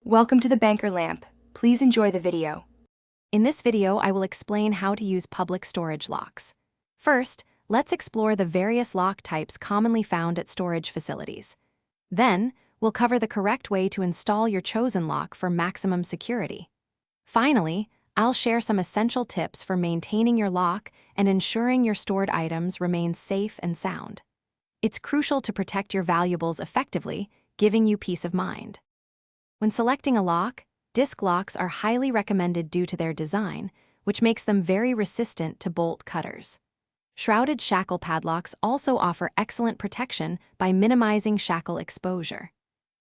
Welcome to the Banker Lamp. Please enjoy the video. In this video, I will explain how to use public storage locks. First, let's explore the various lock types commonly found at storage facilities. Then, we'll cover the correct way to install your chosen lock for maximum security. Finally, I'll share some essential tips for maintaining your lock and ensuring your stored items remain safe and sound. It's crucial to protect your valuables effectively, giving you peace of mind. When selecting a lock, disc locks are highly recommended due to their design, which makes them very resistant to bolt cutters. Shrouded shackle padlocks also offer excellent protection by minimizing shackle exposure.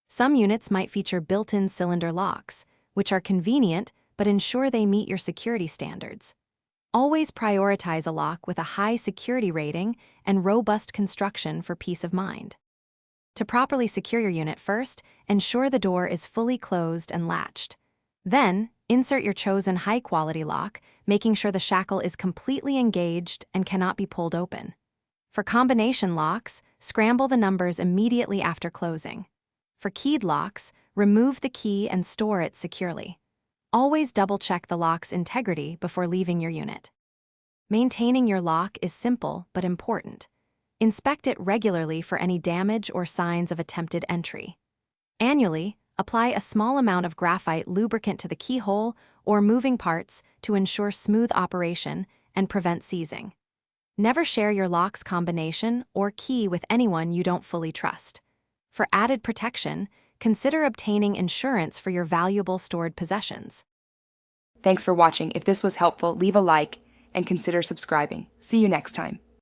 Some units might feature built-in cylinder locks, which are convenient but ensure they meet your security standards. Always prioritize a lock with a high security rating and robust construction for peace of mind. To properly secure your unit first, ensure the door is fully closed and latched. Then, insert your chosen high-quality lock, making sure the shackle is completely engaged and cannot be pulled open. For combination locks, scramble the numbers immediately after closing. For keyed locks, remove the key and store it securely. Always double-check the lock's integrity before leaving your unit. Maintaining your lock is simple but important. Inspect it regularly for any damage or signs of attempted entry. Annually, apply a small amount of graphite lubricant to the keyhole or moving parts to ensure smooth operation and prevent seizing. Never share your lock's combination or key with anyone you don't fully trust. For added protection, consider obtaining insurance for your valuable stored possessions. Thanks for watching. If this was helpful, leave a like and consider subscribing. See you next time.